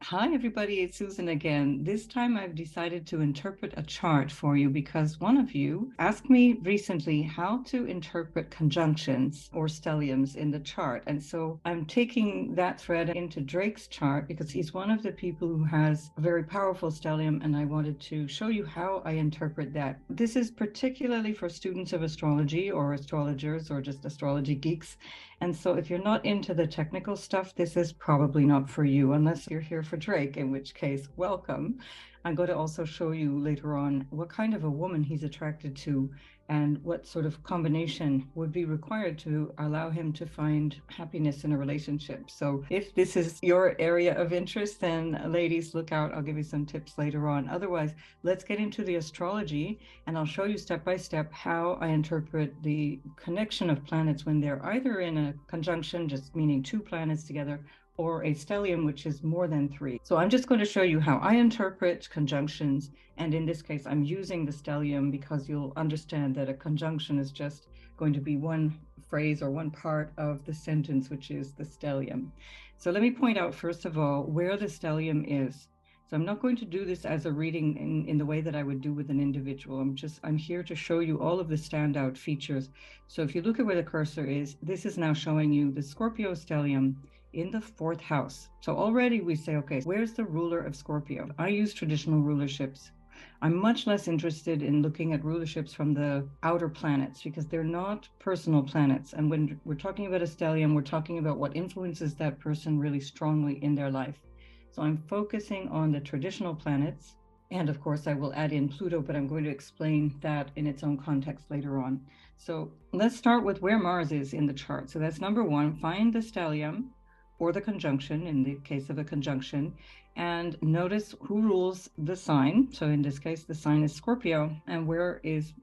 Hi, everybody. It's Susan again. This time I've decided to interpret a chart for you because one of you asked me recently how to interpret conjunctions or stelliums in the chart. And so I'm taking that thread into Drake's chart because he's one of the people who has a very powerful stellium, and I wanted to show you how I interpret that. This is particularly for students of astrology or astrologers or just astrology geeks. And so if you're not into the technical stuff, this is probably not for you unless you're here for Drake, in which case, welcome. I'm going to also show you later on what kind of a woman he's attracted to and what sort of combination would be required to allow him to find happiness in a relationship. So if this is your area of interest, then ladies, look out. I'll give you some tips later on. Otherwise, let's get into the astrology, and I'll show you step by step how I interpret the connection of planets when they're either in a conjunction, just meaning two planets together, or a stellium, which is more than three. So I'm just going to show you how I interpret conjunctions. And in this case, I'm using the stellium because you'll understand that a conjunction is just going to be one phrase or one part of the sentence, which is the stellium. So let me point out, first of all, where the stellium is. So I'm not going to do this as a reading in the way that I would do with an individual. I'm here to show you all of the standout features. So if you look at where the cursor is, this is now showing you the Scorpio stellium in the fourth house. So already we say, okay, where's the ruler of Scorpio? I use traditional rulerships. I'm much less interested in looking at rulerships from the outer planets because they're not personal planets. And when we're talking about a stellium, we're talking about what influences that person really strongly in their life. So I'm focusing on the traditional planets. And of course, I will add in Pluto, but I'm going to explain that in its own context later on. So let's start with where Mars is in the chart. So that's number one, find the stellium or the conjunction in the case of a conjunction, and notice who rules the sign. So in this case, the sign is Scorpio, and where is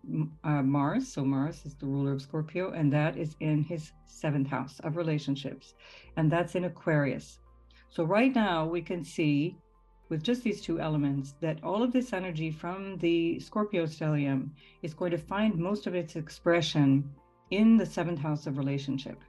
Mars? So Mars is the ruler of Scorpio, and that is in his seventh house of relationships, and that's in Aquarius. So right now we can see with just these two elements that all of this energy from the Scorpio stellium is going to find most of its expression in the seventh house of relationship.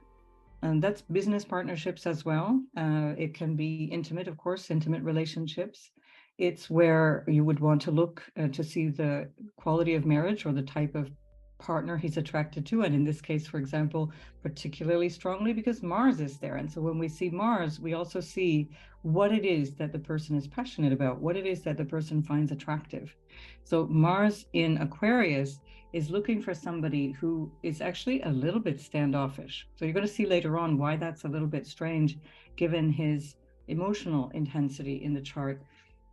And that's business partnerships as well. It can be intimate, of course, intimate relationships. It's where you would want to look to see the quality of marriage or the type of partner he's attracted to. And in this case, for example, particularly strongly because Mars is there. And so when we see Mars, we also see what it is that the person is passionate about, what it is that the person finds attractive. So Mars in Aquarius is looking for somebody who is actually a little bit standoffish. So you're going to see later on why that's a little bit strange given his emotional intensity in the chart.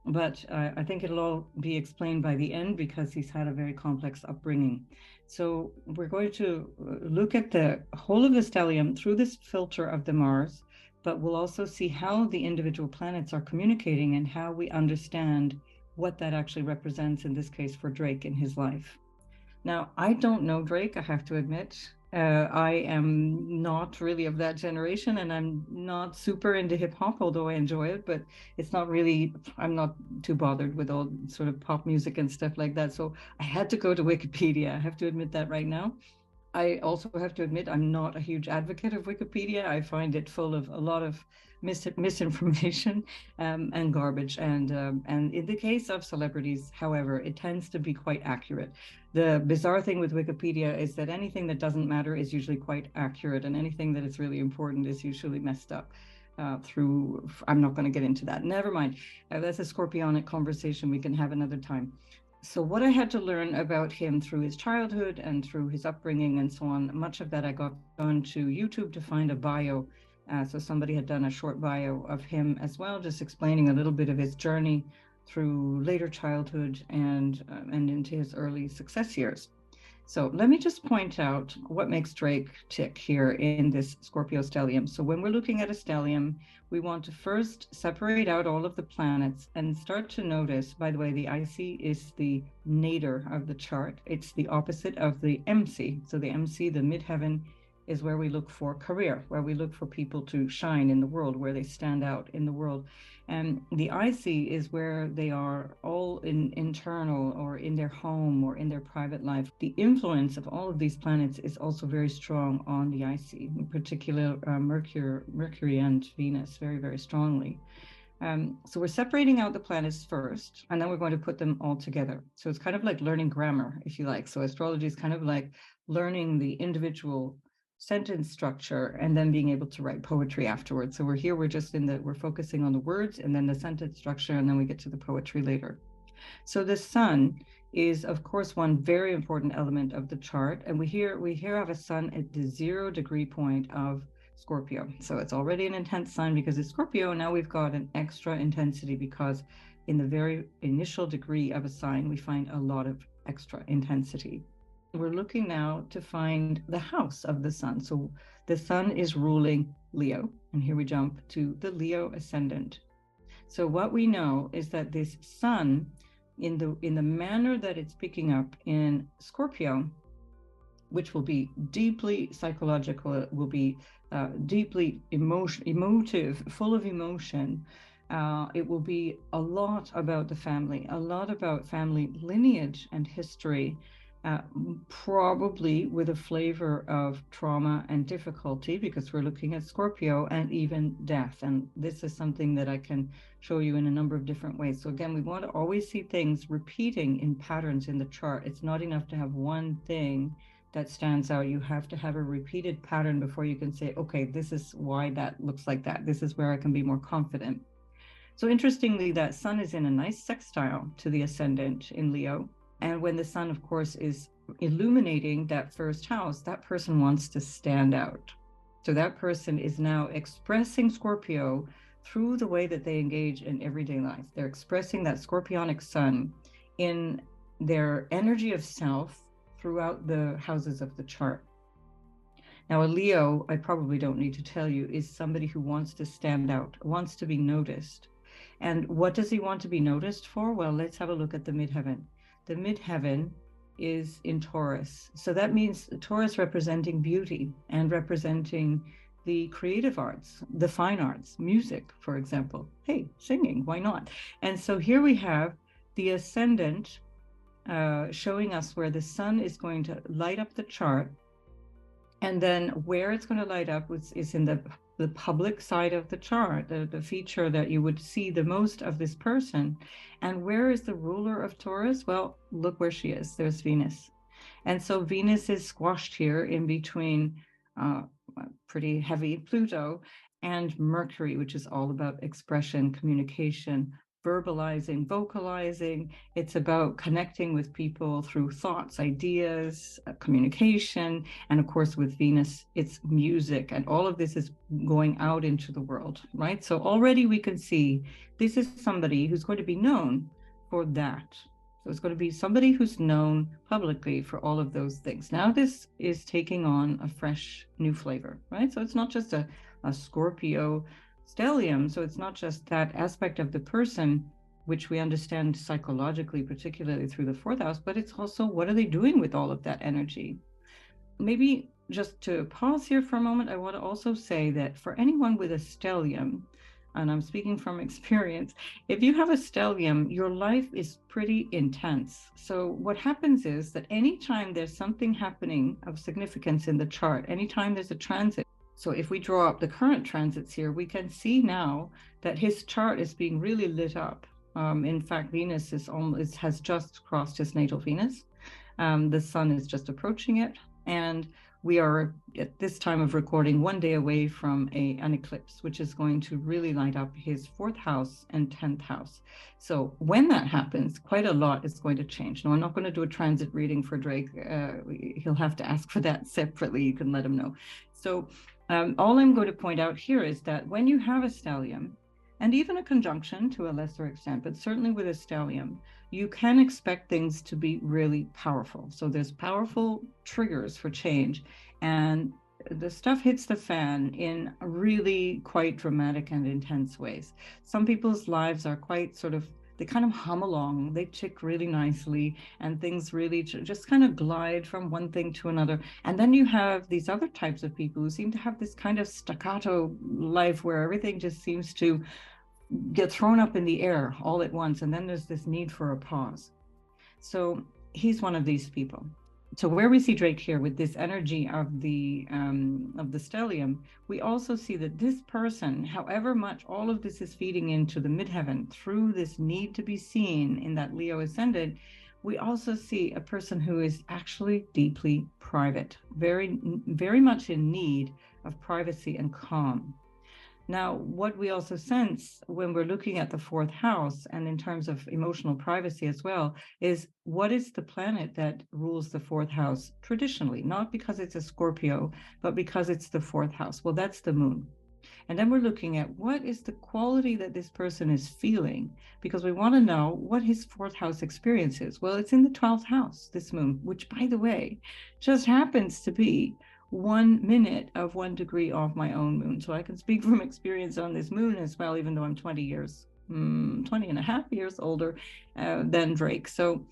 But I think it'll all be explained by the end because he's had a very complex upbringing. So we're going to look at the whole of the stellium through this filter of the Mars, but we'll also see how the individual planets are communicating and how we understand what that actually represents in this case for Drake in his life. Now, I don't know Drake, I have to admit. I am not really of that generation, and I'm not super into hip hop, although I enjoy it, but it's not really, I'm not too bothered with all sort of pop music and stuff like that. So I had to go to Wikipedia. I have to admit that right now. I also have to admit I'm not a huge advocate of Wikipedia. I find it full of a lot of misinformation and garbage. And in the case of celebrities, however, it tends to be quite accurate. The bizarre thing with Wikipedia is that anything that doesn't matter is usually quite accurate, and anything that is really important is usually messed up. I'm not going to get into that. Never mind. That's a scorpionic conversation we can have another time. So what I had to learn about him through his childhood and through his upbringing and so on, much of that I got onto YouTube to find a bio. So somebody had done a short bio of him as well, just explaining a little bit of his journey through later childhood and into his early success years. So let me just point out what makes Drake tick here in this Scorpio stellium. So when we're looking at a stellium, we want to first separate out all of the planets and start to notice, by the way, the IC is the nadir of the chart. It's the opposite of the MC. So the MC, the midheaven, is where we look for career, where we look for people to shine in the world, where they stand out in the world. And the IC is where they are all internal or in their home or in their private life. The influence of all of these planets is also very strong on the IC, in particular Mercury and Venus, very, very strongly. So we're separating out the planets first, and then we're going to put them all together. So it's kind of like learning grammar, if you like. So astrology is kind of like learning the individual sentence structure and then being able to write poetry afterwards. So we're focusing on the words and then the sentence structure, and then we get to the poetry later. So the sun is, of course, one very important element of the chart. And we here have a sun at the 0 degree point of Scorpio. So it's already an intense sign because it's Scorpio. Now we've got an extra intensity because in the very initial degree of a sign, we find a lot of extra intensity. We're looking now to find the house of the sun. So the sun is ruling Leo. And here we jump to the Leo ascendant. So what we know is that this sun, in the manner that it's picking up in Scorpio, which will be deeply psychological, it will be deeply emotive, full of emotion. It will be a lot about the family, a lot about family lineage and history, probably with a flavor of trauma and difficulty, because we're looking at Scorpio, and even death. And this is something that I can show you in a number of different ways. So again, we want to always see things repeating in patterns in the chart. It's not enough to have one thing that stands out. You have to have a repeated pattern before you can say, okay, this is why that looks like that. This is where I can be more confident. So interestingly, that sun is in a nice sextile to the ascendant in Leo. And when the sun, of course, is illuminating that first house, that person wants to stand out. So that person is now expressing Scorpio through the way that they engage in everyday life. They're expressing that scorpionic sun in their energy of self throughout the houses of the chart. Now, a Leo, I probably don't need to tell you, is somebody who wants to stand out, wants to be noticed. And what does he want to be noticed for? Well, let's have a look at the midheaven. The midheaven is in Taurus. So that means Taurus representing beauty and representing the creative arts, the fine arts, music, for example. Hey, singing, why not? And so here we have the ascendant showing us where the sun is going to light up the chart. And then where it's going to light up is in the public side of the chart, the feature that you would see the most of this person. And where is the ruler of Taurus? Well, look where she is. There's Venus. And so Venus is squashed here in between pretty heavy Pluto and Mercury, which is all about expression, communication, verbalizing, vocalizing. It's about connecting with people through thoughts, ideas, communication. And of course, with Venus, it's music. And all of this is going out into the world, right? So already we can see this is somebody who's going to be known for that. So it's going to be somebody who's known publicly for all of those things. Now this is taking on a fresh new flavor, right? So it's not just a Scorpio stellium. So it's not just that aspect of the person, which we understand psychologically, particularly through the fourth house, but it's also what are they doing with all of that energy? Maybe just to pause here for a moment, I want to also say that for anyone with a stellium, and I'm speaking from experience, if you have a stellium, your life is pretty intense. So what happens is that anytime there's something happening of significance in the chart, anytime there's a transit, so if we draw up the current transits here, we can see now that his chart is being really lit up. In fact, Venus has just crossed his natal Venus. The sun is just approaching it. And we are, at this time of recording, 1 day away from an eclipse, which is going to really light up his 4th house and 10th house. So when that happens, quite a lot is going to change. Now, I'm not going to do a transit reading for Drake. He'll have to ask for that separately. You can let him know. So all I'm going to point out here is that when you have a stellium, and even a conjunction to a lesser extent, but certainly with a stellium, you can expect things to be really powerful. So there's powerful triggers for change, and the stuff hits the fan in really quite dramatic and intense ways. Some people's lives are quite sort of, they kind of hum along, they tick really nicely, and things really just kind of glide from one thing to another. And then you have these other types of people who seem to have this kind of staccato life where everything just seems to get thrown up in the air all at once, and then there's this need for a pause. So he's one of these people. So where we see Drake here with this energy of the stellium, we also see that this person, however much all of this is feeding into the midheaven through this need to be seen in that Leo ascendant, we also see a person who is actually deeply private, very, very much in need of privacy and calm. Now, what we also sense when we're looking at the fourth house, and in terms of emotional privacy as well, is what is the planet that rules the fourth house traditionally? Not because it's a Scorpio, but because it's the fourth house. Well, that's the moon. And then we're looking at what is the quality that this person is feeling, because we want to know what his fourth house experience is. Well, it's in the 12th house, this moon, which, by the way, just happens to be 1 minute of 1 degree off my own moon. So I can speak from experience on this moon as well, even though I'm 20 and a half years older than Drake. So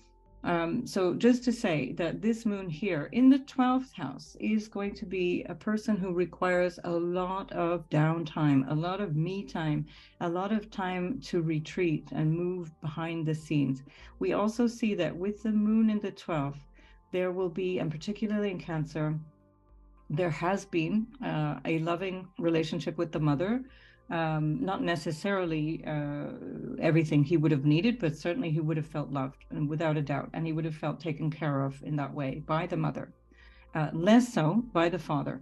just to say that this moon here in the 12th house is going to be a person who requires a lot of downtime, a lot of me time, a lot of time to retreat and move behind the scenes. We also see that with the moon in the 12th, there will be, and particularly in Cancer, there has been a loving relationship with the mother. Not necessarily everything he would have needed, but certainly he would have felt loved, and without a doubt, and he would have felt taken care of in that way by the mother, less so by the father.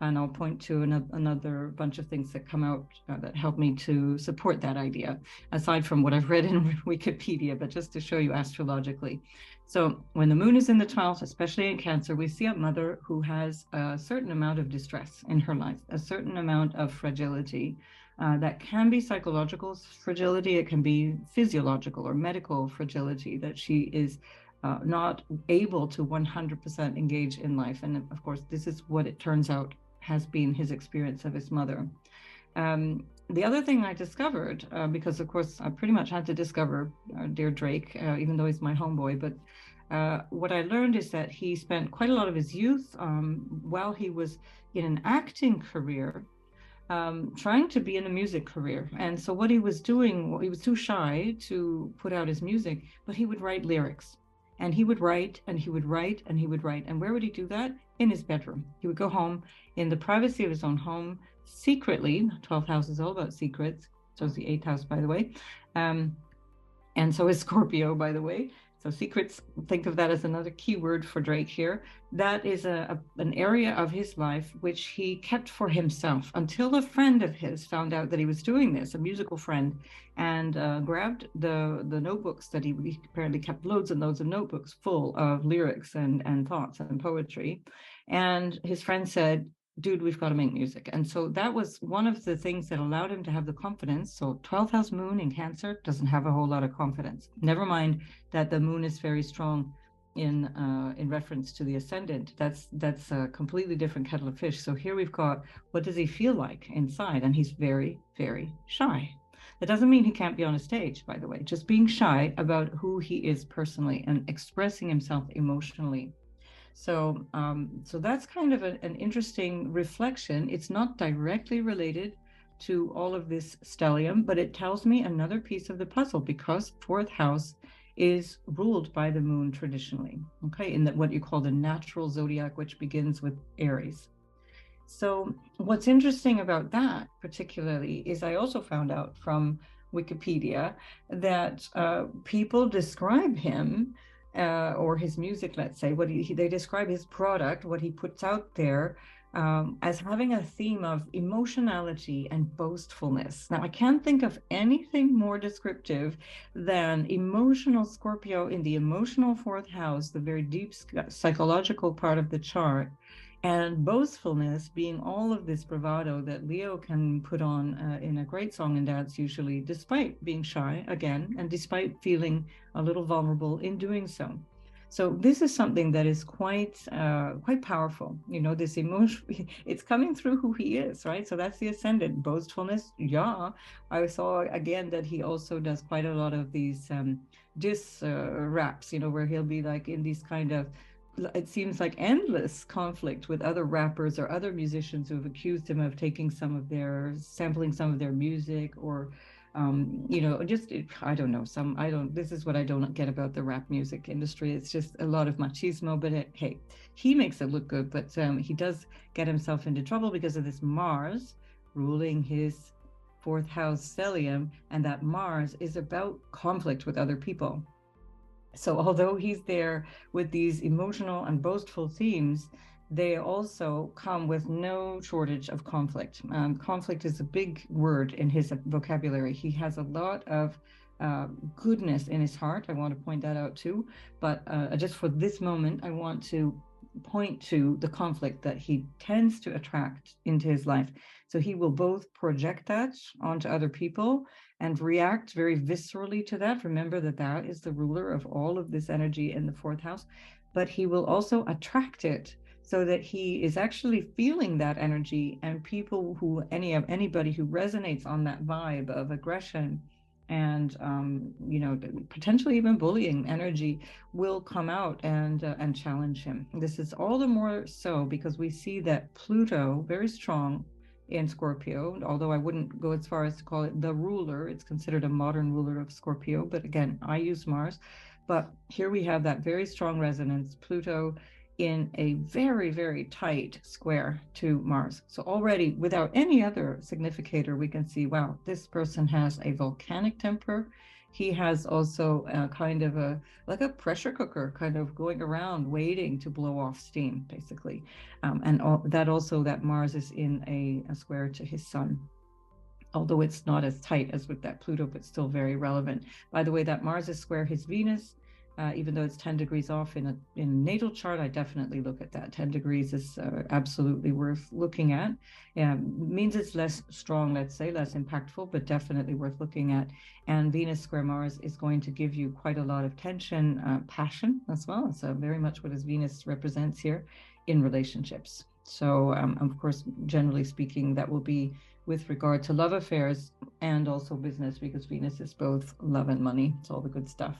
And I'll point to another bunch of things that come out that help me to support that idea, aside from what I've read in Wikipedia, but just to show you astrologically. So when the moon is in the 12th, especially in Cancer, we see a mother who has a certain amount of distress in her life, a certain amount of fragility. That can be psychological fragility, it can be physiological or medical fragility, that she is not able to 100% engage in life. And of course, this is what it turns out has been his experience of his mother. The other thing I discovered, because of course I pretty much had to discover dear Drake, even though he's my homeboy, but what I learned is that he spent quite a lot of his youth while he was in an acting career, trying to be in a music career. And so what he was doing, he was too shy to put out his music, but he would write lyrics. And he would write, and he would write, and he would write. And where would he do that? In his bedroom. He would go home in the privacy of his own home, secretly. 12th house is all about secrets. So is the 8th house, by the way. And so is Scorpio, by the way. So secrets, think of that as another keyword for Drake here. That is an area of his life which he kept for himself until a friend of his found out that he was doing this, a musical friend, and grabbed the notebooks that he apparently kept loads and loads of notebooks full of lyrics and thoughts and poetry. And his friend said, dude, we've got to make music. And so that was one of the things that allowed him to have the confidence. So 12th house moon in Cancer doesn't have a whole lot of confidence. Never mind that the moon is very strong in reference to the ascendant. That's a completely different kettle of fish. So here we've got, what does he feel like inside? And he's very, very shy. That doesn't mean he can't be on a stage, by the way, just being shy about who he is personally and expressing himself emotionally. So that's kind of an interesting reflection. It's not directly related to all of this stellium, but it tells me another piece of the puzzle, because fourth house is ruled by the moon traditionally, okay, in what you call the natural zodiac, which begins with Aries. So what's interesting about that particularly is I also found out from Wikipedia that people describe him or his music, let's say, they describe his product, what he puts out there, as having a theme of emotionality and boastfulness. Now, I can't think of anything more descriptive than emotional Scorpio in the emotional fourth house, the very deep psychological part of the chart, and boastfulness being all of this bravado that Leo can put on in a great song and dance, usually, despite being shy, again, and despite feeling a little vulnerable in doing so. So this is something that is quite powerful. You know, this emotion, it's coming through who he is, right? So that's the ascendant. Boastfulness, yeah. I saw, again, that he also does quite a lot of these diss raps, you know, where he'll be like in these kind of, it seems like endless conflict with other rappers or other musicians who have accused him of sampling some of their music, or I don't know, this is what I don't get about the rap music industry. It's just a lot of machismo, but hey, he makes it look good, but he does get himself into trouble because of this Mars ruling his fourth house stellium, and that Mars is about conflict with other people. So although he's there with these emotional and boastful themes, they also come with no shortage of conflict. Conflict is a big word in his vocabulary. He has a lot of goodness in his heart. I want to point that out too. But just for this moment, I want to point to the conflict that he tends to attract into his life. So he will both project that onto other people and react very viscerally to that. Remember that that is the ruler of all of this energy in the fourth house, but he will also attract it so that he is actually feeling that energy, and people who anybody who resonates on that vibe of aggression and potentially even bullying energy will come out and challenge him. This is all the more so because we see that Pluto very strong in Scorpio, although I wouldn't go as far as to call it the ruler. It's considered a modern ruler of Scorpio, but again, I use Mars. But here we have that very strong resonance, Pluto in a very, very tight square to Mars. So already, without any other significator, we can see, wow, this person has a volcanic temper. He has also kind of like a pressure cooker kind of going around waiting to blow off steam, basically. That Mars is in a square to his sun, although it's not as tight as with that Pluto, but still very relevant. By the way, that Mars is square his Venus. Even though it's 10 degrees off in a natal chart, I definitely look at that. 10 degrees is absolutely worth looking at. Means it's less strong, let's say, less impactful, but definitely worth looking at. And Venus square Mars is going to give you quite a lot of tension, passion as well. It's very much what his Venus represents here in relationships. So, of course, generally speaking, that will be with regard to love affairs and also business, because Venus is both love and money. It's all the good stuff.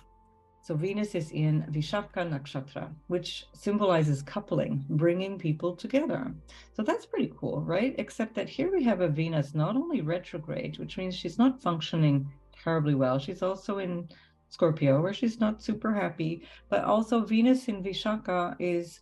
So Venus is in Vishaka Nakshatra, which symbolizes coupling, bringing people together. So that's pretty cool, right? Except that here we have a Venus not only retrograde, which means she's not functioning terribly well. She's also in Scorpio, where she's not super happy, but also Venus in Vishaka is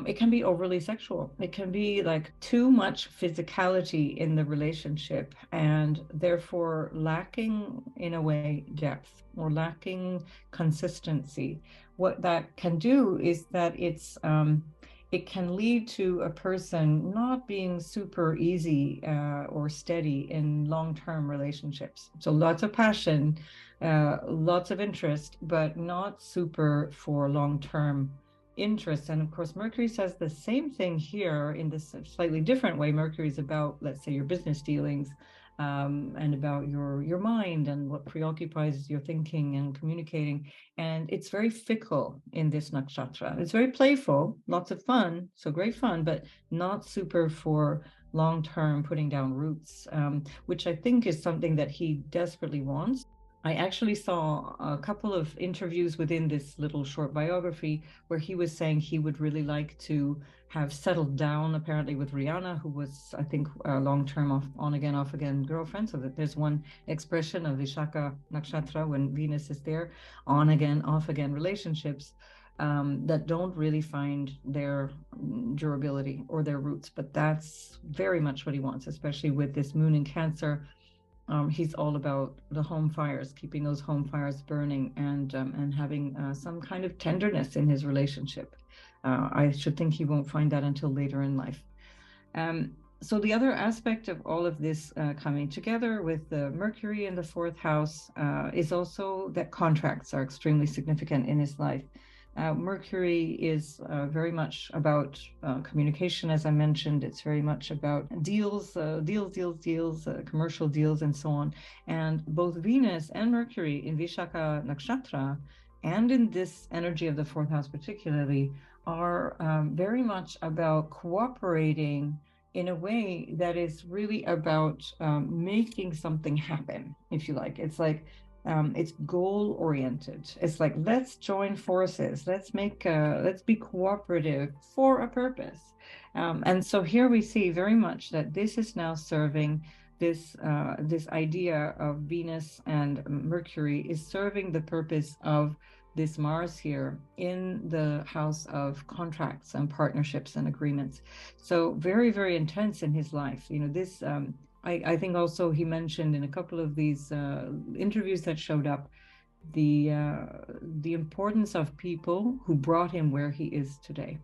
it can be overly sexual. It can be like too much physicality in the relationship, and therefore lacking, in a way, depth or lacking consistency. What that can do is that it can lead to a person not being super easy or steady in long-term relationships. So lots of passion, lots of interest, but not super for long-term interest. And of course, Mercury says the same thing here in this slightly different way. Mercury is about, let's say, your business dealings and about your mind and what preoccupies your thinking and communicating. And it's very fickle in this nakshatra. It's very playful, lots of fun, so great fun, but not super for long-term putting down roots, which I think is something that he desperately wants. I actually saw a couple of interviews within this little short biography where he was saying he would really like to have settled down, apparently, with Rihanna, who was, I think, a long-term on again, off again girlfriend. So that there's one expression of Vishaka Nakshatra when Venus is there, on again, off again relationships that don't really find their durability or their roots. But that's very much what he wants, especially with this moon in Cancer. He's all about the home fires, keeping those home fires burning, and having some kind of tenderness in his relationship. I should think he won't find that until later in life. So the other aspect of all of this coming together with the Mercury in the fourth house is also that contracts are extremely significant in his life. Mercury is very much about communication, as I mentioned. It's very much about deals, commercial deals, and so on. And both Venus and Mercury in Vishaka Nakshatra, and in this energy of the fourth house particularly, are very much about cooperating in a way that is really about making something happen, if you like. It's like, it's goal oriented. It's like, let's join forces. Let's be cooperative for a purpose. And so here we see very much that this is now serving this idea of Venus and Mercury is serving the purpose of this Mars here in the house of contracts and partnerships and agreements. So very, very intense in his life. This, I think also he mentioned in a couple of these interviews that showed up, the importance of people who brought him where he is today.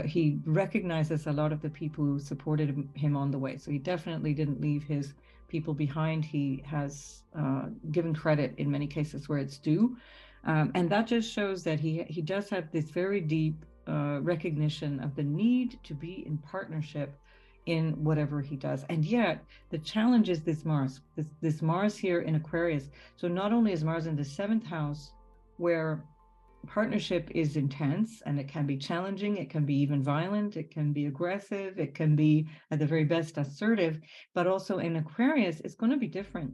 He recognizes a lot of the people who supported him on the way. So he definitely didn't leave his people behind. He has given credit in many cases where it's due. And that just shows that he does have this very deep recognition of the need to be in partnership in whatever he does. And yet the challenge is this Mars here in Aquarius. So not only is Mars in the 7th house, where partnership is intense and it can be challenging, it can be even violent, it can be aggressive, it can be at the very best assertive, but also in Aquarius, it's going to be different.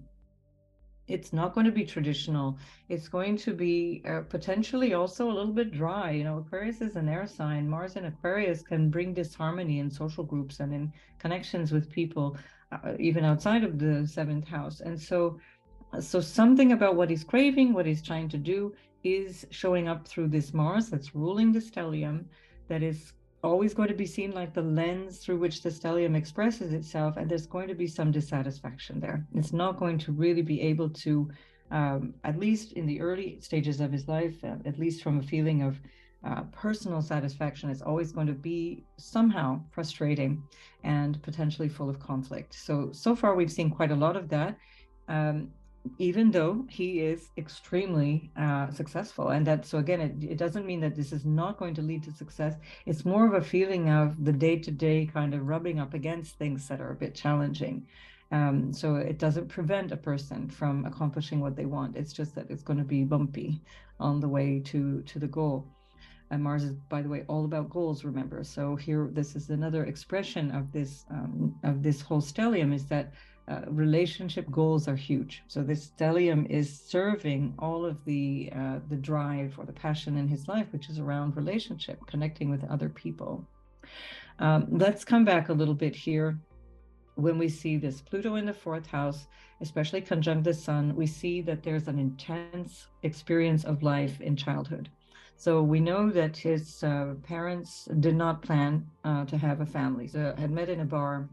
It's not going to be traditional. It's going to be potentially also a little bit dry. Aquarius is an air sign. Mars in Aquarius can bring disharmony in social groups and in connections with people, even outside of the 7th house. And so something about what he's craving, what he's trying to do, is showing up through this Mars that's ruling the stellium, that is always going to be seen like the lens through which the stellium expresses itself, and there's going to be some dissatisfaction there. It's not going to really be able to, at least in the early stages of his life, at least from a feeling of personal satisfaction, it's always going to be somehow frustrating and potentially full of conflict. So far we've seen quite a lot of that. Even though he is extremely successful. And so again, it doesn't mean that this is not going to lead to success. It's more of a feeling of the day-to-day kind of rubbing up against things that are a bit challenging. So it doesn't prevent a person from accomplishing what they want. It's just that it's going to be bumpy on the way to the goal. And Mars is, by the way, all about goals, remember. So here, this is another expression of this whole stellium, is that relationship goals are huge. So this stellium is serving all of the drive or the passion in his life, which is around relationship, connecting with other people. Let's come back a little bit here. When we see this Pluto in the 4th house, especially conjunct the Sun, we see that there's an intense experience of life in childhood. So we know that his parents did not plan to have a family. So had met in a bar.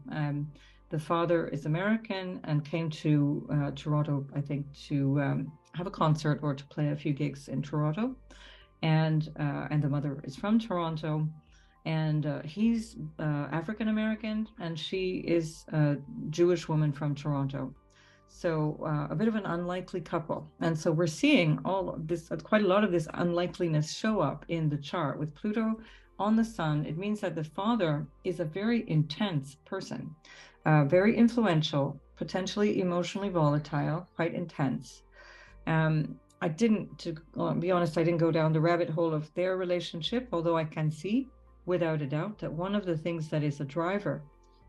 The father is American and came to Toronto, I think, to have a concert or to play a few gigs in Toronto. And the mother is from Toronto. And he's African American, and she is a Jewish woman from Toronto. So a bit of an unlikely couple. And so we're seeing all of this, quite a lot of this unlikeliness show up in the chart. With Pluto on the Sun, it means that the father is a very intense person, very influential, potentially emotionally volatile, quite intense. I didn't, to be honest, I didn't go down the rabbit hole of their relationship, although I can see without a doubt that one of the things that is a driver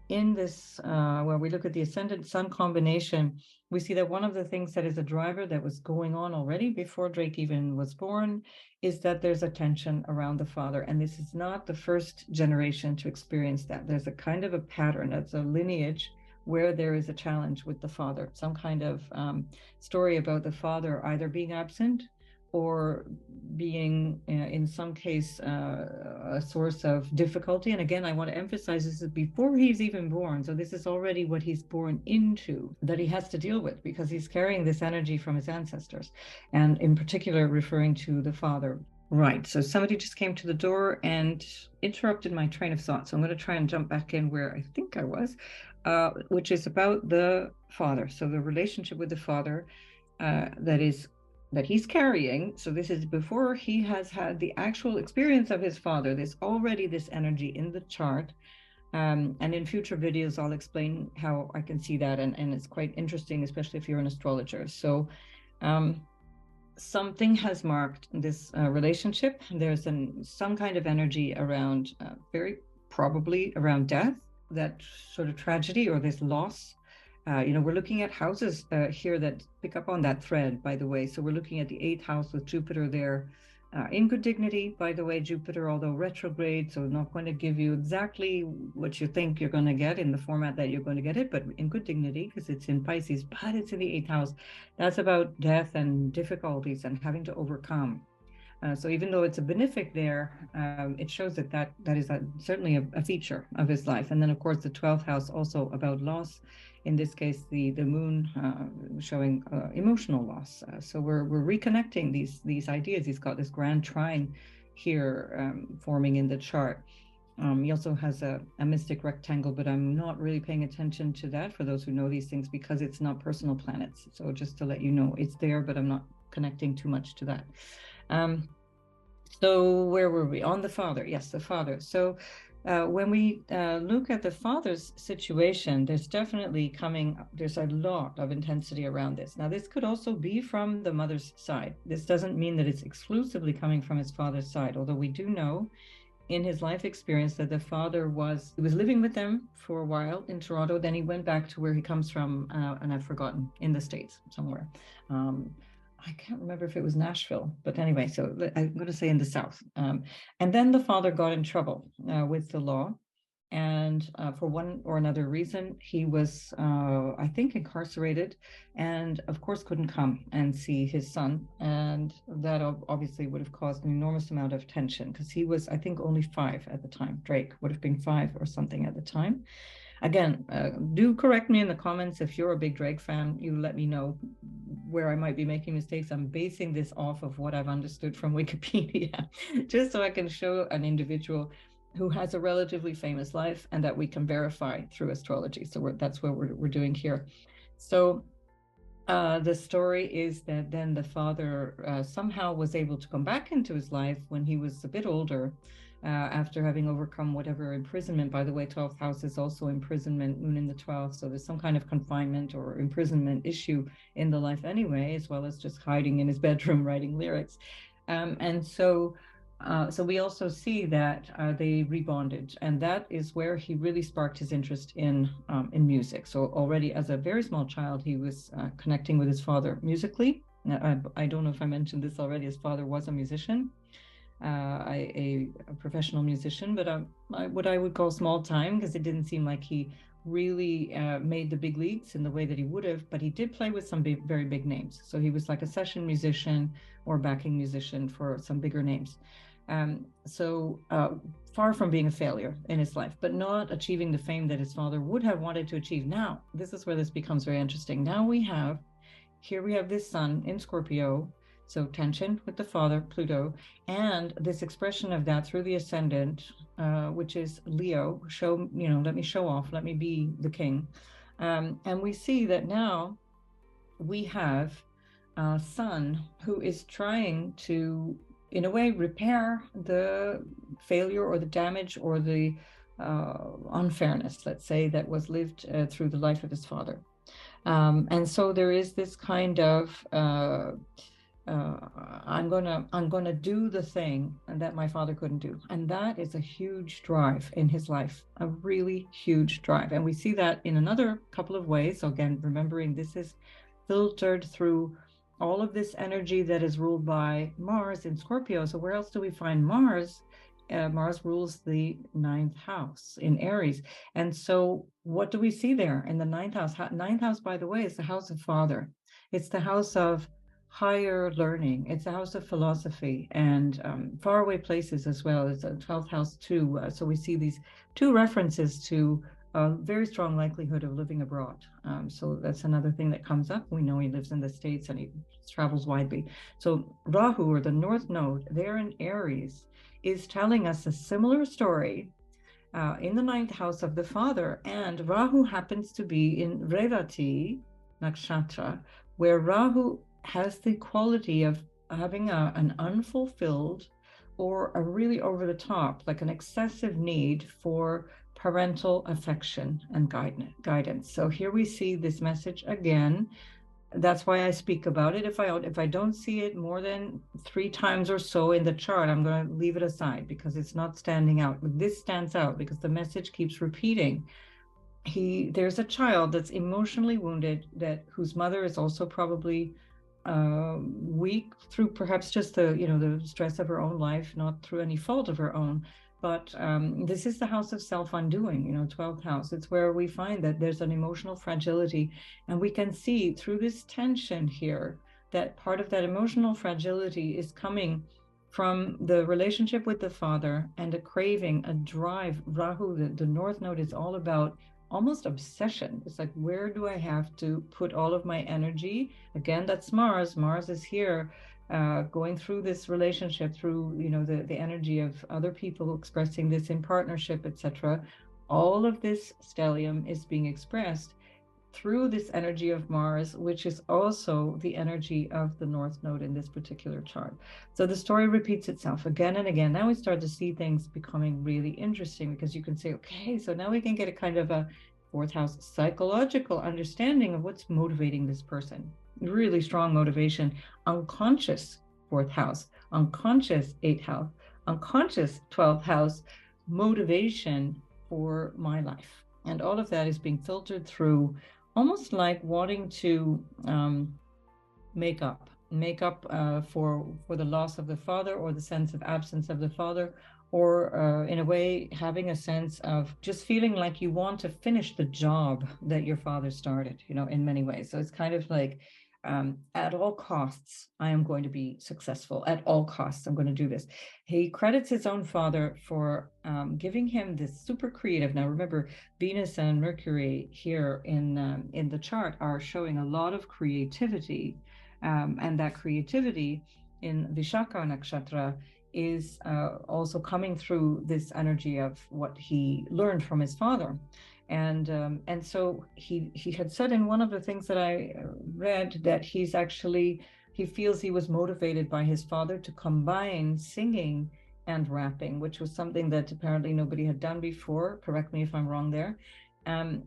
in this, when we look at the Ascendant Sun combination, we see that one of the things that is a driver that was going on already before Drake even was born is that there's a tension around the father. And this is not the first generation to experience that. There's a kind of a pattern, that's a lineage where there is a challenge with the father, some kind of story about the father either being absent or being, in some case, a source of difficulty. And again, I want to emphasize this is before he's even born. So this is already what he's born into, that he has to deal with, because he's carrying this energy from his ancestors, and in particular referring to the father. Right, so somebody just came to the door and interrupted my train of thought. So I'm going to try and jump back in where I think I was, which is about the father. So the relationship with the father that he's carrying. So this is before he has had the actual experience of his father. There's already this energy in the chart. And in future videos, I'll explain how I can see that. And it's quite interesting, especially if you're an astrologer. So something has marked this relationship. There's some kind of energy around, very probably around death, that sort of tragedy or this loss. We're looking at houses here that pick up on that thread, by the way. So we're looking at the 8th house with Jupiter there, In good dignity, by the way, Jupiter, although retrograde, so not going to give you exactly what you think you're going to get in the format that you're going to get it, but in good dignity, because it's in Pisces, but it's in the 8th house. That's about death and difficulties and having to overcome. So even though it's a benefic there, it shows that that is certainly a feature of his life. And then, of course, the 12th house also about loss. In this case, the moon showing emotional loss. So we're reconnecting these ideas. He's got this grand trine here forming in the chart. He also has a mystic rectangle, but I'm not really paying attention to that for those who know these things because it's not personal planets. So just to let you know, it's there, but I'm not connecting too much to that. So where were we? On the father. Yes, the father. So when we look at the father's situation, there's a lot of intensity around this. Now, this could also be from the mother's side. This doesn't mean that it's exclusively coming from his father's side, although we do know in his life experience that the father was living with them for a while in Toronto. Then he went back to where he comes from, and I've forgotten, in the States somewhere. I can't remember if it was Nashville, but anyway, so I'm going to say in the South. And then the father got in trouble with the law. And for one or another reason, he was, I think, incarcerated and, of course, couldn't come and see his son. And that obviously would have caused an enormous amount of tension because he was, I think, only 5 at the time. Drake would have been 5 or something at the time. Again, do correct me in the comments if you're a big Drake fan. You let me know where I might be making mistakes. I'm basing this off of what I've understood from Wikipedia, just so I can show an individual who has a relatively famous life and that we can verify through astrology. So that's what we're doing here. So the story is that then the father somehow was able to come back into his life when he was a bit older, after having overcome whatever imprisonment. By the way, 12th house is also imprisonment, moon in the 12th. So there's some kind of confinement or imprisonment issue in the life anyway, as well as just hiding in his bedroom writing lyrics. And so we also see that they rebonded, and that is where he really sparked his interest in music. So already as a very small child, he was connecting with his father musically. Now, I don't know if I mentioned this already. His father was a musician, a professional musician, but what I would call small time, because it didn't seem like he really made the big leagues in the way that he would have, but he did play with some very big names. So he was like a session musician or backing musician for some bigger names. So far from being a failure in his life, but not achieving the fame that his father would have wanted to achieve. Now, this is where this becomes very interesting. Now we have this sun in Scorpio, so tension with the father, Pluto, and this expression of that through the ascendant, which is Leo. Let me show off, let me be the king. And we see that now we have a sun who is trying to, in a way, repair the failure or the damage or the unfairness, let's say, that was lived through the life of his father. And so there is this kind of I'm gonna do the thing that my father couldn't do, and that is a huge drive in his life, a really huge drive. And we see that in another couple of ways. So again, remembering this is filtered through all of this energy that is ruled by Mars in Scorpio. So where else do we find Mars? Mars rules the 9th house in Aries. And so what do we see there in the 9th house? 9th house, by the way, is the house of father. It's the house of higher learning. It's a house of philosophy and faraway places as well. It's a 12th house too. So we see these 2 references to a very strong likelihood of living abroad. So that's another thing that comes up. We know he lives in the States and he travels widely. So Rahu, or the North Node, there in Aries, is telling us a similar story in the 9th house of the father. And Rahu happens to be in Revati Nakshatra, where Rahu has the quality of having an unfulfilled or a really over the top, like an excessive need for parental affection and guidance. So here we see this message again. That's why I speak about it. If I don't see it more than 3 times or so in the chart, I'm going to leave it aside because it's not standing out. But this stands out because the message keeps repeating. There's a child that's emotionally wounded, whose mother is also probably weak through perhaps just the stress of her own life, not through any fault of her own. But this is the house of self-undoing, 12th house. It's where we find that there's an emotional fragility. And we can see through this tension here that part of that emotional fragility is coming from the relationship with the father and a craving, a drive. Rahu, the North Node, is all about almost obsession. It's like, where do I have to put all of my energy? Again, that's Mars. Mars is here, going through this relationship, through the energy of other people expressing this in partnership, etc. All of this stellium is being expressed through this energy of Mars, which is also the energy of the North Node in this particular chart. So the story repeats itself again and again. Now we start to see things becoming really interesting, because you can say, okay, so now we can get a kind of a fourth house psychological understanding of what's motivating this person. Really strong motivation. Unconscious fourth house, unconscious eighth house, unconscious 12th house motivation for my life. And all of that is being filtered through, almost like wanting to make up for the loss of the father, or the sense of absence of the father, or in a way having a sense of just feeling like you want to finish the job that your father started, in many ways. So it's kind of like, at all costs, I am going to be successful. At all costs, I'm going to do this. He credits his own father for giving him this super creative. Now, remember, Venus and Mercury here in the chart are showing a lot of creativity, and that creativity in Vishaka Nakshatra is also coming through this energy of what he learned from his father. And so he had said in one of the things that I read that he feels he was motivated by his father to combine singing and rapping, which was something that apparently nobody had done before. Correct me if I'm wrong there. And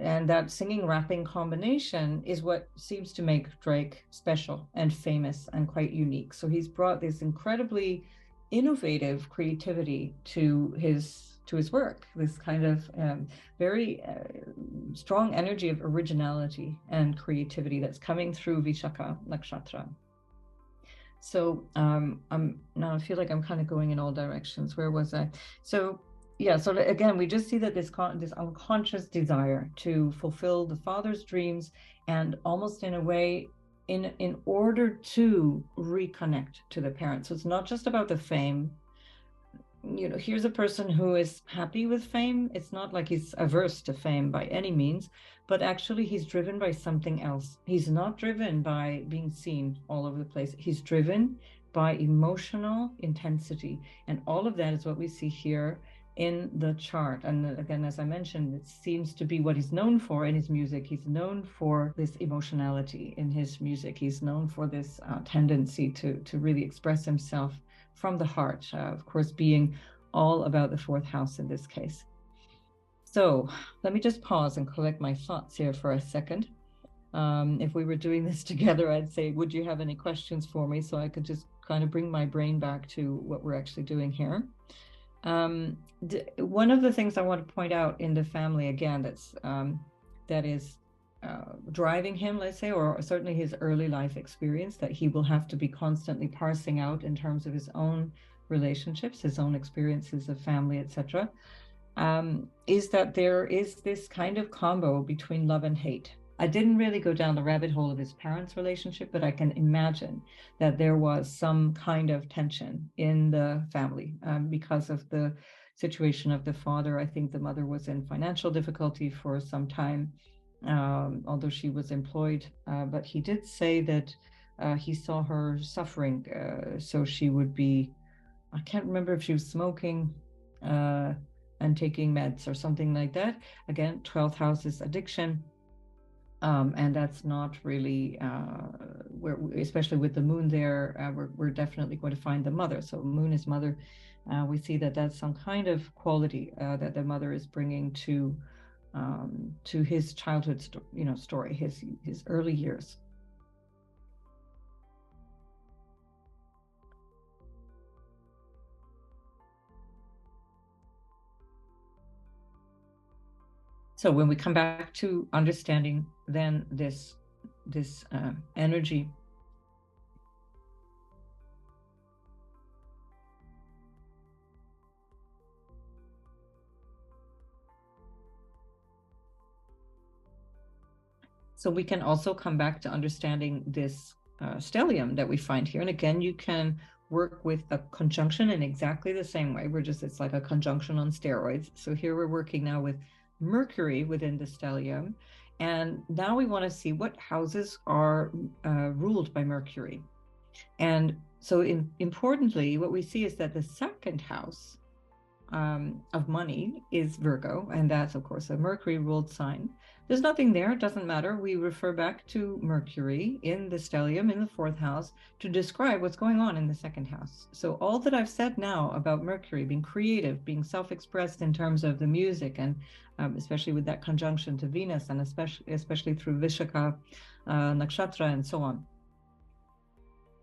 that singing rapping combination is what seems to make Drake special and famous and quite unique. So he's brought this incredibly innovative creativity to his work, this kind of very strong energy of originality and creativity that's coming through Vishaka Nakshatra. So I feel like I'm kind of going in all directions. Where was I? So yeah, so again, we just see that this unconscious desire to fulfill the father's dreams, and almost in a way, in order to reconnect to the parents. So it's not just about the fame. Here's a person who is happy with fame. It's not like he's averse to fame by any means, but actually he's driven by something else. He's not driven by being seen all over the place. He's driven by emotional intensity. And all of that is what we see here in the chart. And again, as I mentioned, it seems to be what he's known for in his music. He's known for this emotionality in his music. He's known for this tendency to really express himself from the heart, of course, being all about the fourth house in this case. So let me just pause and collect my thoughts here for a second. If we were doing this together, I'd say, would you have any questions for me, so I could just kind of bring my brain back to what we're actually doing here. One of the things I want to point out in the family, again, that is driving him, let's say, or certainly his early life experience, that he will have to be constantly parsing out in terms of his own relationships, his own experiences of family, etc., is that there is this kind of combo between love and hate. I didn't really go down the rabbit hole of his parents' relationship, but I can imagine that there was some kind of tension in the family because of the situation of the father. I think the mother was in financial difficulty for some time, although she was employed. But he did say that he saw her suffering. So she would be, I can't remember if she was smoking and taking meds or something like that. Again, 12th house is addiction. And that's not really where, especially with the moon there, we're definitely going to find the mother. So moon is mother. We see that that's some kind of quality that the mother is bringing to his childhood, story, his early years. So when we come back to understanding then this this energy. So we can also come back to understanding this stellium that we find here. And again, you can work with a conjunction in exactly the same way. It's like a conjunction on steroids. So here we're working now with Mercury within the stellium. And now we want to see what houses are ruled by Mercury. And so importantly, what we see is that the second house of money is Virgo, and that's of course a Mercury ruled sign. There's nothing there, it doesn't matter. We refer back to Mercury in the stellium in the fourth house to describe what's going on in the second house. So all that I've said now about Mercury being creative, being self-expressed in terms of the music, and especially with that conjunction to Venus, and especially through Vishaka Nakshatra and so on,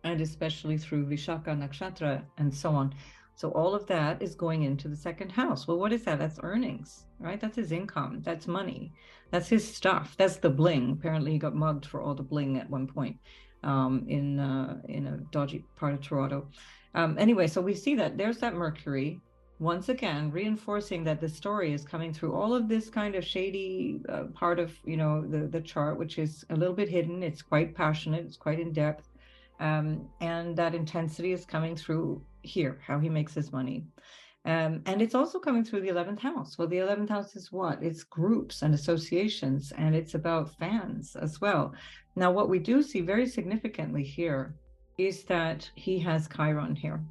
and especially through Vishaka Nakshatra and so on. So all of that is going into the second house. Well, what is that? That's earnings, right? That's his income. That's money. That's his stuff. That's the bling. Apparently he got mugged for all the bling at one point in a dodgy part of Toronto. Anyway, so we see that there's that Mercury, once again, reinforcing that the story is coming through all of this kind of shady part of, the chart, which is a little bit hidden. It's quite passionate. It's quite in depth. And that intensity is coming through here, how he makes his money. And it's also coming through the 11th house. Well, the 11th house is what? It's groups and associations, and it's about fans as well. Now, what we do see very significantly here is that he has Chiron here.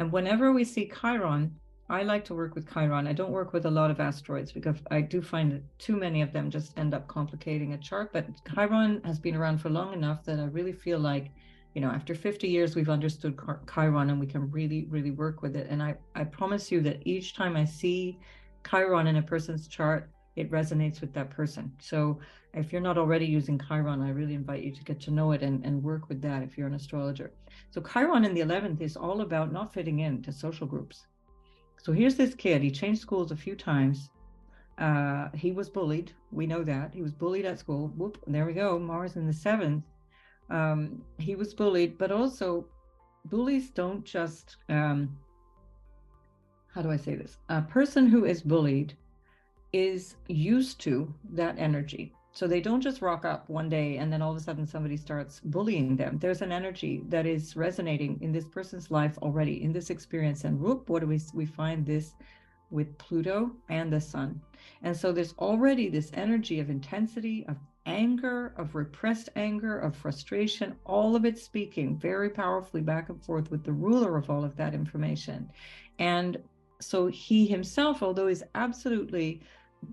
And whenever we see Chiron, I like to work with Chiron. I don't work with a lot of asteroids because I do find that too many of them just end up complicating a chart. But Chiron has been around for long enough that I really feel like, after 50 years, we've understood Chiron and we can really, really work with it. And I promise you that each time I see Chiron in a person's chart, it resonates with that person. So if you're not already using Chiron, I really invite you to get to know it and work with that if you're an astrologer. So Chiron in the 11th is all about not fitting into social groups. So here's this kid, he changed schools a few times. He was bullied. We know that. He was bullied at school. Whoop, there we go, Mars in the 7th. He was bullied, but also bullies don't just, how do I say this? A person who is bullied is used to that energy. So they don't just rock up one day and then all of a sudden somebody starts bullying them. There's an energy that is resonating in this person's life already, in this experience. And whoop, what do we find this with Pluto and the Sun. And so there's already this energy of intensity, of anger, of repressed anger, of frustration, all of it speaking very powerfully back and forth with the ruler of all of that information. And so he himself, although he's absolutely,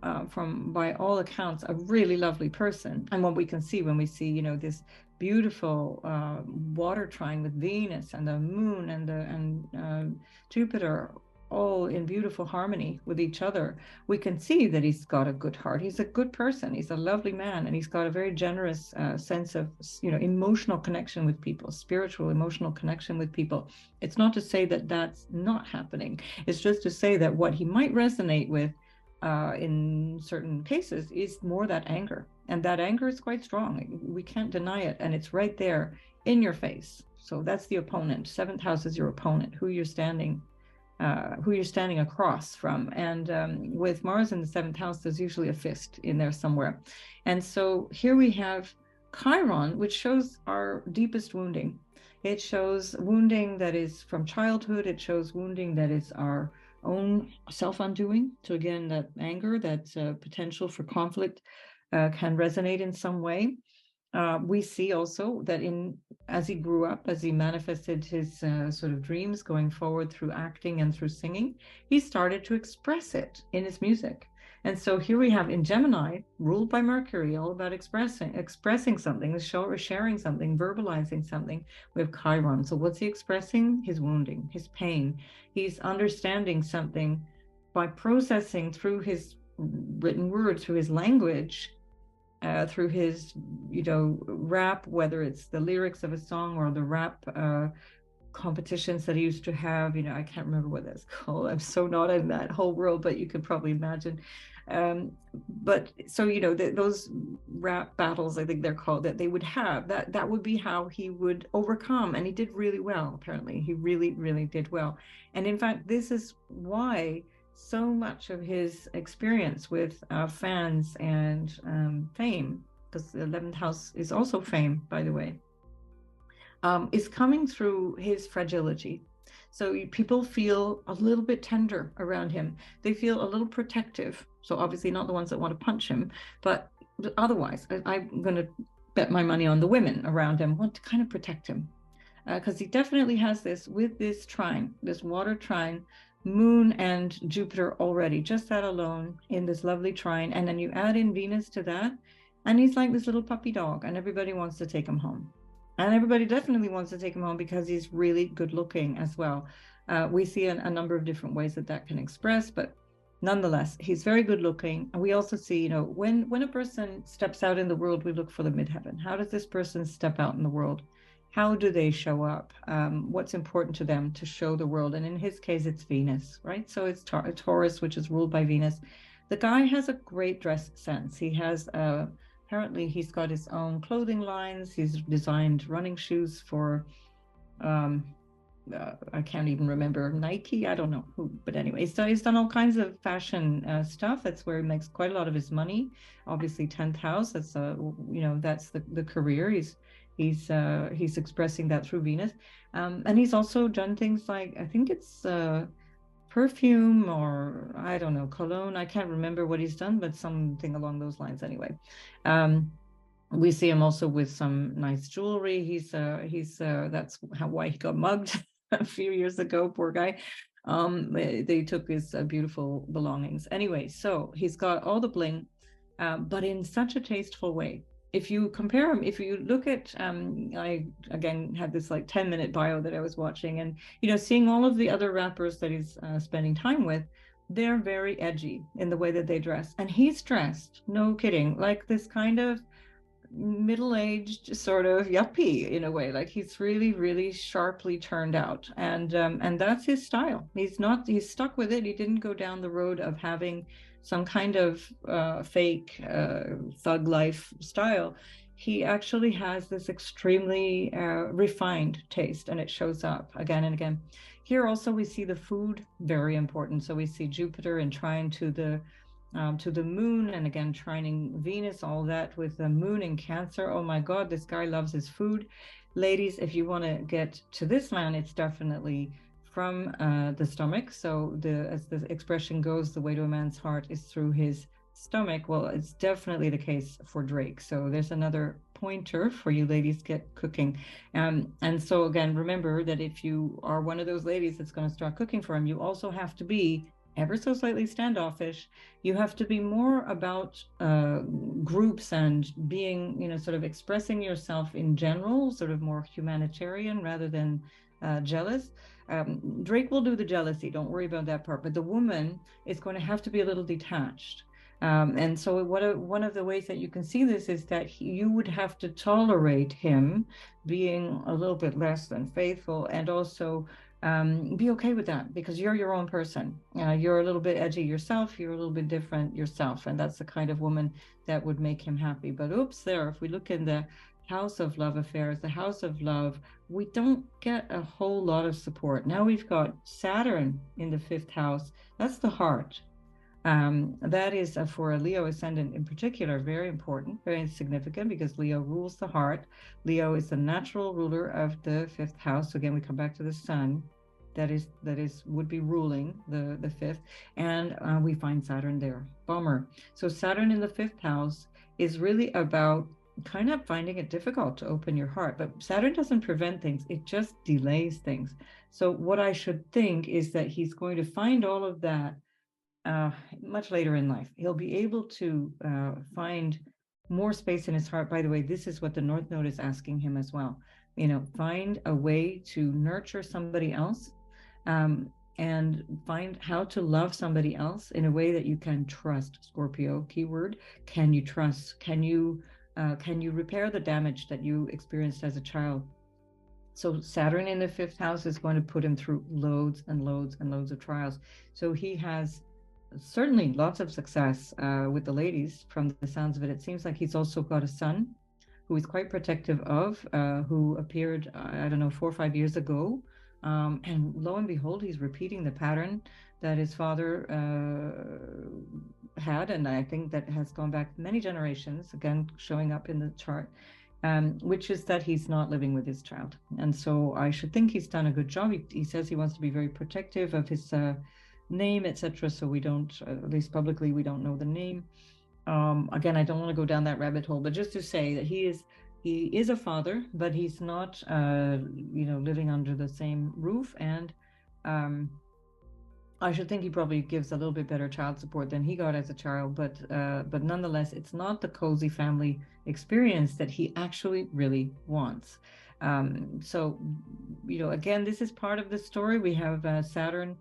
by all accounts, a really lovely person. And what we can see when we see, this beautiful water trine with Venus and the moon and Jupiter, all in beautiful harmony with each other, we can see that he's got a good heart. He's a good person. He's a lovely man, and he's got a very generous sense of, emotional connection with people, spiritual, emotional connection with people. It's not to say that that's not happening. It's just to say that what he might resonate with in certain cases is more that anger. And that anger is quite strong. We can't deny it. And it's right there in your face. So that's the opponent. 7th house is your opponent, who you're standing across from. And with Mars in the 7th house, there's usually a fist in there somewhere. And so here we have Chiron, which shows our deepest wounding. It shows wounding that is from childhood. It shows wounding that is our own self-undoing. So again, that anger, that potential for conflict can resonate in some way. We see also that as he grew up, as he manifested his sort of dreams going forward through acting and through singing, he started to express it in his music. And so here we have in Gemini, ruled by Mercury, all about expressing something, sharing something, verbalizing something. We have Chiron. So what's he expressing? His wounding, his pain. He's understanding something by processing through his written word, through his language, through his, rap, whether it's the lyrics of a song or the rap competitions that he used to have. I can't remember what that's called. I'm so not in that whole world, but you can probably imagine. But so, those rap battles, I think they're called, that they would have, that would be how he would overcome. And he did really well, apparently. He really, really did well. And in fact, this is why so much of his experience with fans and fame, because the 11th house is also fame, by the way, is coming through his fragility. So people feel a little bit tender around him. They feel a little protective. So obviously not the ones that want to punch him, but otherwise, I'm going to bet my money on the women around him want to kind of protect him. Because he definitely has this with this trine, this water trine, Moon and Jupiter already, just that alone in this lovely trine. And then you add in Venus to that, and he's like this little puppy dog, and everybody wants to take him home. And everybody definitely wants to take him home because he's really good looking as well. We see a number of different ways that can express, but nonetheless, he's very good looking. And we also see, when a person steps out in the world, we look for the midheaven. How does this person step out in the world? How do they show up? What's important to them to show the world? And in his case, it's Venus, right? So it's Taurus, which is ruled by Venus. The guy has a great dress sense. He has apparently he's got his own clothing lines. He's designed running shoes for, I can't even remember, Nike. I don't know who, but anyway, so he's done all kinds of fashion stuff. That's where he makes quite a lot of his money. Obviously, 10th house. That's that's the career. He's expressing that through Venus, and he's also done things like, I think it's perfume, or I don't know, cologne. I can't remember what he's done, but something along those lines anyway. We see him also with some nice jewelry. That's why he got mugged a few years ago, poor guy. They took his beautiful belongings. Anyway, so he's got all the bling, but in such a tasteful way. If you compare him, if you look at, I again had this like 10-minute bio that I was watching, and seeing all of the other rappers that he's spending time with, they're very edgy in the way that they dress, and he's dressed, no kidding, like this kind of middle-aged sort of yuppie in a way. Like he's really, really sharply turned out, and that's his style. He's stuck with it. He didn't go down the road of having some kind of fake thug life style. He actually has this extremely refined taste, and it shows up again and again. Here also we see the food, very important. So we see Jupiter in trine to the moon, and again trining Venus, all that with the moon in Cancer. Oh my God, this guy loves his food. Ladies, if you want to get to this man, it's definitely from the stomach. So as the expression goes, the way to a man's heart is through his stomach. Well, it's definitely the case for Drake. So there's another pointer for you ladies, get cooking. And so again, remember that if you are one of those ladies that's going to start cooking for him, you also have to be ever so slightly standoffish. You have to be more about groups and being, sort of expressing yourself in general, sort of more humanitarian rather than jealous. Drake will do the jealousy, don't worry about that part, but the woman is going to have to be a little detached. And so one of the ways that you can see this is that you would have to tolerate him being a little bit less than faithful, and also be okay with that, because you're your own person. You're a little bit edgy yourself. You're a little bit different yourself. And that's the kind of woman that would make him happy. But oops, if we look in the house of love affairs, the house of love, we don't get a whole lot of support. Now we've got Saturn in the 5th house. That's the heart. That is for a Leo ascendant in particular, very important, very significant, because Leo rules the heart. Leo is the natural ruler of the 5th house. So again, we come back to the sun would be ruling the 5th, and we find Saturn there. Bummer. So Saturn in the 5th house is really about kind of finding it difficult to open your heart, but Saturn doesn't prevent things, it just delays things. So what I should think is that he's going to find all of that much later in life. He'll be able to find more space in his heart. By the way, this is what the North Node is asking him as well. Find a way to nurture somebody else, and find how to love somebody else in a way that you can trust. Scorpio, keyword, can you trust? Can you repair the damage that you experienced as a child? So Saturn in the 5th house is going to put him through loads and loads and loads of trials. So he has certainly lots of success with the ladies from the sounds of it. It seems like he's also got a son who he's quite protective of, who appeared, I don't know, 4 or 5 years ago. And lo and behold, he's repeating the pattern that his father had. And I think that has gone back many generations, again, showing up in the chart, which is that he's not living with his child. And so I should think he's done a good job. He says he wants to be very protective of his name, etc. So we don't, at least publicly, we don't know the name. Again, I don't want to go down that rabbit hole, but just to say that he is a father, but he's not, living under the same roof. And I should think he probably gives a little bit better child support than he got as a child, but nonetheless, it's not the cozy family experience that he actually really wants. So, again, this is part of the story. We have Saturn,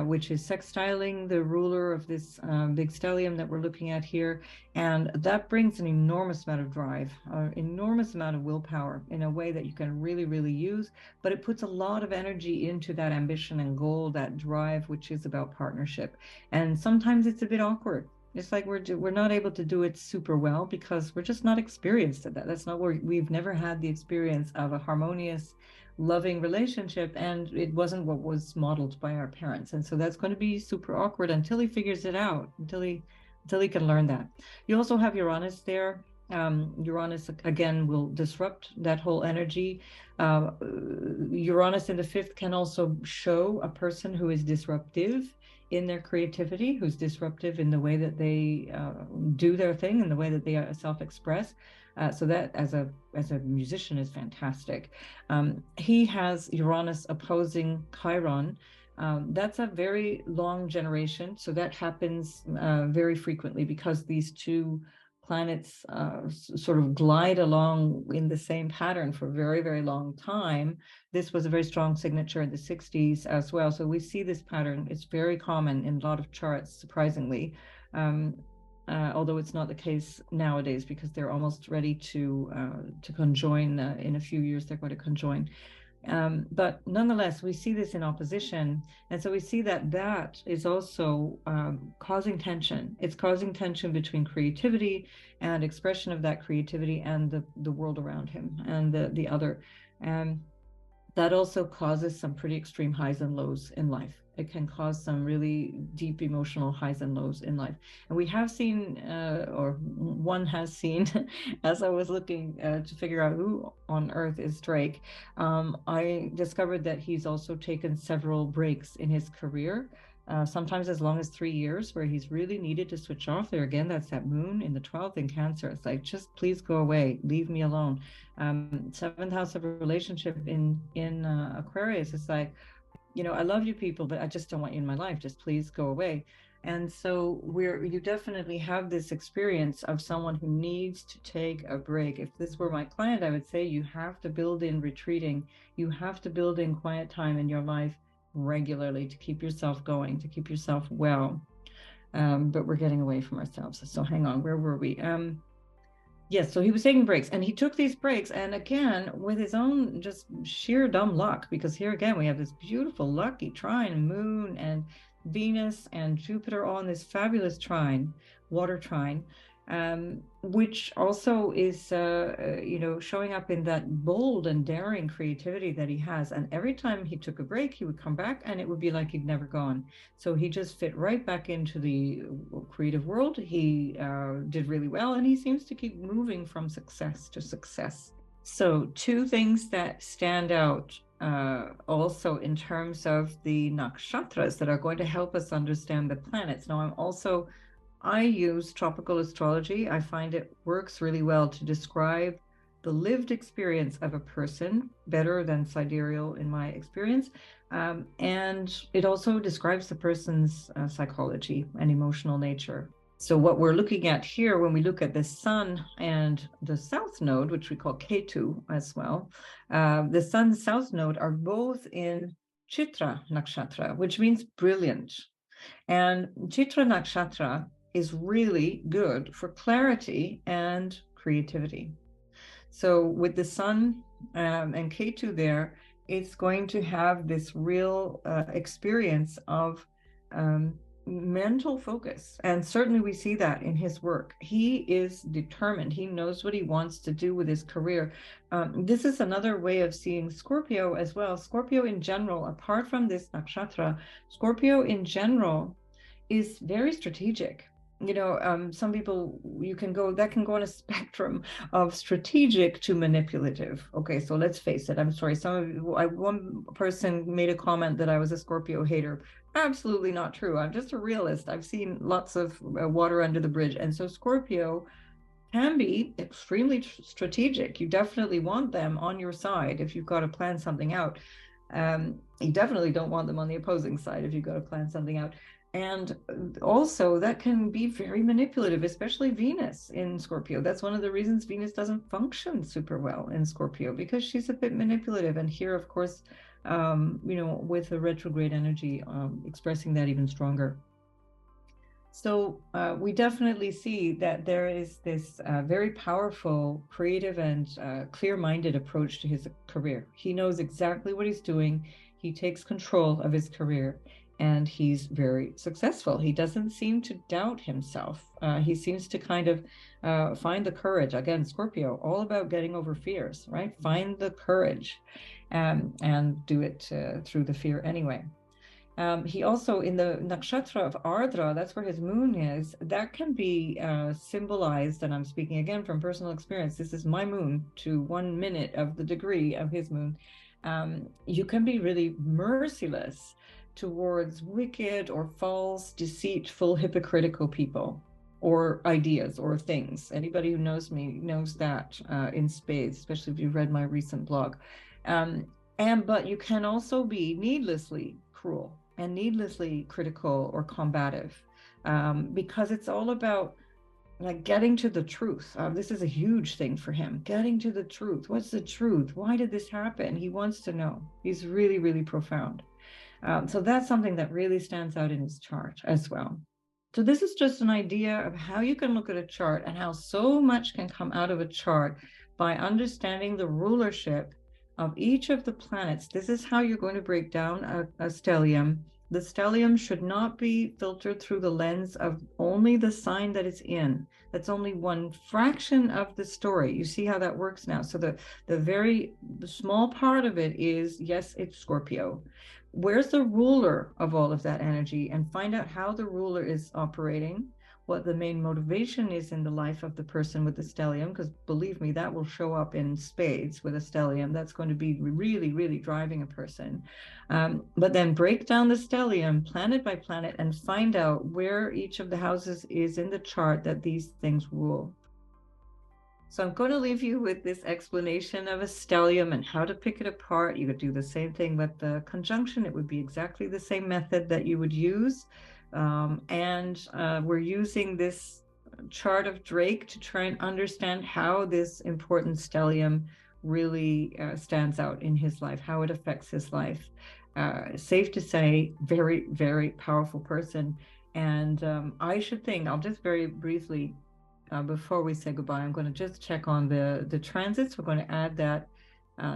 which is sextiling the ruler of this big stellium that we're looking at here. And that brings an enormous amount of drive, enormous amount of willpower in a way that you can really, really use. But it puts a lot of energy into that ambition and goal, that drive, which is about partnership. And sometimes it's a bit awkward. It's like we're not able to do it super well because we're just not experienced at that. That's not where we've never had the experience of a harmonious, loving relationship, and it wasn't what was modeled by our parents. And so that's going to be super awkward until he figures it out, until he can learn that. You also have Uranus there. Uranus again will disrupt that whole energy. Uranus in the fifth can also show a person who is disruptive in their creativity, who's disruptive in the way that they do their thing, in the way that they self-express. So that as a musician is fantastic. He has Uranus opposing Chiron. That's a very long generation. So that happens very frequently because these two planets sort of glide along in the same pattern for a very, very long time. This was a very strong signature in the 60s as well. So we see this pattern. It's very common in a lot of charts, surprisingly. Although it's not the case nowadays because they're almost ready to conjoin. In a few years, they're going to conjoin. But nonetheless, we see this in opposition. And so we see that is also causing tension. It's causing tension between creativity and expression of that creativity and the world around him and the other. And that also causes some pretty extreme highs and lows in life. It can cause some really deep emotional highs and lows in life. And we have seen, or one has seen, as I was looking to figure out who on earth is Drake, I discovered that he's also taken several breaks in his career, sometimes as long as 3 years, where he's really needed to switch off. There again, that's that moon in the 12th in Cancer. It's like, just please go away, leave me alone. Seventh house of relationship in Aquarius. It's like, I love you people, but I just don't want you in my life. Just please go away. And so you definitely have this experience of someone who needs to take a break. If this were my client, I would say you have to build in retreating. You have to build in quiet time in your life regularly to keep yourself going, to keep yourself well. But we're getting away from ourselves. So hang on, where were we? Yes, so he was taking breaks, and he took these breaks, and again, with his own just sheer dumb luck, because here again, we have this beautiful, lucky trine, moon and Venus and Jupiter all in this fabulous trine, water trine, which also is, showing up in that bold and daring creativity that he has. And every time he took a break, he would come back and it would be like he'd never gone. So he just fit right back into the creative world. He did really well, and he seems to keep moving from success to success. So two things that stand out also in terms of the nakshatras that are going to help us understand the planets. Now, I use tropical astrology. I find it works really well to describe the lived experience of a person better than sidereal in my experience. And it also describes the person's psychology and emotional nature. So what we're looking at here, when we look at the sun and the south node, which we call Ketu as well, the sun south node are both in Chitra nakshatra, which means brilliant. And Chitra nakshatra is really good for clarity and creativity. So with the sun and Ketu there, it's going to have this real experience of mental focus. And certainly we see that in his work. He is determined. He knows what he wants to do with his career. This is another way of seeing Scorpio as well. Scorpio in general, apart from this nakshatra, Scorpio in general is very strategic. Some people, that can go on a spectrum of strategic to manipulative. Okay, so let's face it. I'm sorry. One person made a comment that I was a Scorpio hater. Absolutely not true. I'm just a realist. I've seen lots of water under the bridge. And so Scorpio can be extremely strategic. You definitely want them on your side if you've got to plan something out. You definitely don't want them on the opposing side if you've got to plan something out. And also that can be very manipulative, especially Venus in Scorpio. That's one of the reasons Venus doesn't function super well in Scorpio, because she's a bit manipulative. And here, of course, with the retrograde energy, expressing that even stronger. So we definitely see that there is this very powerful, creative, and clear-minded approach to his career. He knows exactly what he's doing. He takes control of his career, and he's very successful. He doesn't seem to doubt himself. He seems to kind of find the courage. Again, Scorpio, all about getting over fears, right? Find the courage and do it through the fear anyway. He also, in the nakshatra of Ardra, that's where his moon is, that can be symbolized, and I'm speaking again from personal experience, this is my moon to 1 minute of the degree of his moon. You can be really merciless towards wicked or false, deceitful, hypocritical people or ideas or things. Anybody who knows me knows that in spades, especially if you've read my recent blog. But you can also be needlessly cruel and needlessly critical or combative, because it's all about like getting to the truth. This is a huge thing for him, getting to the truth. What's the truth? Why did this happen? He wants to know. He's really, really profound. So that's something that really stands out in his chart as well. So this is just an idea of how you can look at a chart and how so much can come out of a chart by understanding the rulership of each of the planets. This is how you're going to break down a stellium. The stellium should not be filtered through the lens of only the sign that it's in. That's only one fraction of the story. You see how that works now. So the very small part of it is, yes, it's Scorpio. Where's the ruler of all of that energy? And find out how the ruler is operating, what the main motivation is in the life of the person with the stellium, because believe me, that will show up in spades with a stellium. That's going to be really, really driving a person. But then break down the stellium planet by planet and find out where each of the houses is in the chart that these things rule. So I'm going to leave you with this explanation of a stellium and how to pick it apart. You could do the same thing with the conjunction. It would be exactly the same method that you would use. We're using this chart of Drake to try and understand how this important stellium really stands out in his life, how it affects his life. Safe to say, very, very powerful person. And I should think, I'll just very briefly, before we say goodbye, I'm going to just check on the transits. We're going to add that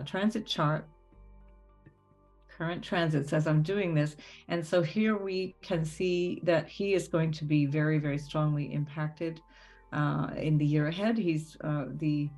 transit chart, current transits, as I'm doing this. And so here we can see that he is going to be very, very strongly impacted in the year ahead. He's the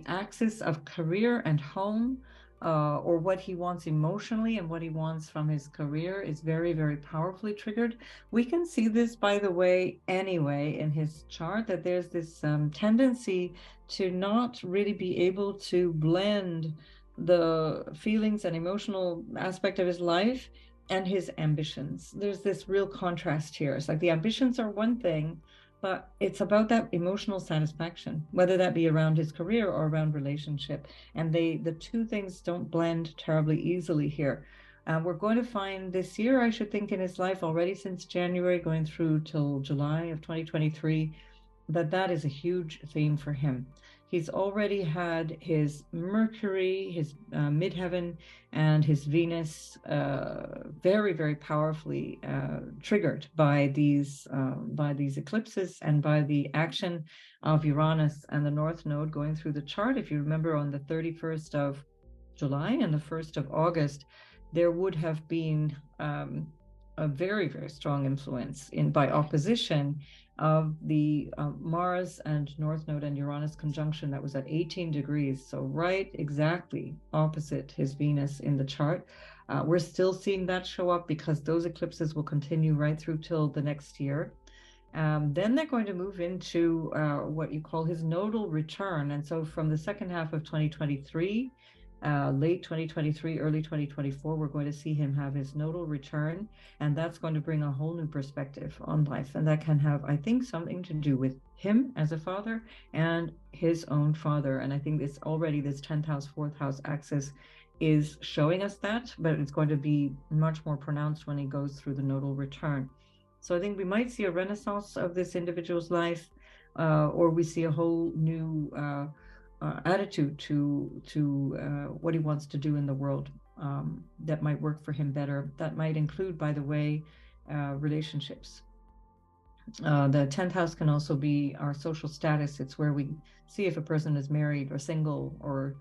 axis of career and home, or what he wants emotionally and what he wants from his career is very, very powerfully triggered. We can see this, by the way, anyway, in his chart, that there's this tendency to not really be able to blend the feelings and emotional aspect of his life and his ambitions. There's this real contrast here. It's like the ambitions are one thing, but it's about that emotional satisfaction, whether that be around his career or around relationship. And the two things don't blend terribly easily here. We're going to find this year, I should think, in his life already since January going through till July of 2023, that is a huge theme for him. He's already had his Mercury, his midheaven, and his Venus very, very powerfully triggered by these eclipses and by the action of Uranus and the North Node going through the chart. If you remember, on the 31st of July and the 1st of August, there would have been a very, very strong influence in by opposition of the Mars and North Node and Uranus conjunction that was at 18 degrees. So right exactly opposite his Venus in the chart. We're still seeing that show up because those eclipses will continue right through till the next year. Then they're going to move into what you call his nodal return. And so from the second half of 2023, late 2023, early 2024, we're going to see him have his nodal return. And that's going to bring a whole new perspective on life. And that can have, I think, something to do with him as a father and his own father. And I think it's already this 10th house, 4th house axis is showing us that, but it's going to be much more pronounced when he goes through the nodal return. So I think we might see a renaissance of this individual's life, or we see a whole new attitude to what he wants to do in the world that might work for him better. That might include, by the way, relationships. The 10th house can also be our social status. It's where we see if a person is married or single or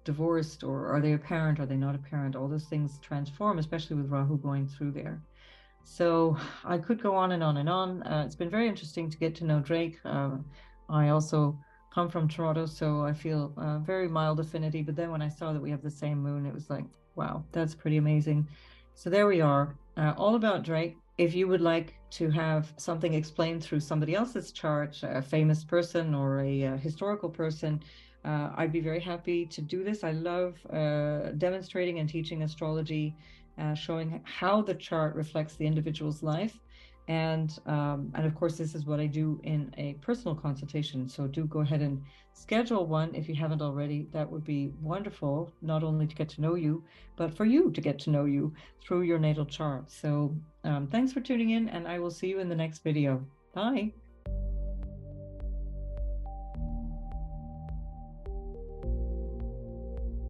divorced, or are they a parent, are they not a parent? All those things transform, especially with Rahu going through there. So I could go on and on and on. It's been very interesting to get to know Drake. I also come from Toronto, so I feel a very mild affinity. But then when I saw that we have the same moon, it was like, wow, that's pretty amazing. So there we are, all about Drake. If you would like to have something explained through somebody else's chart, a famous person or a historical person, I'd be very happy to do this. I love demonstrating and teaching astrology, showing how the chart reflects the individual's life. And of course, this is what I do in a personal consultation. So do go ahead and schedule one if you haven't already. That would be wonderful, not only to get to know you, but for you to get to know you through your natal chart. So thanks for tuning in, and I will see you in the next video. Bye.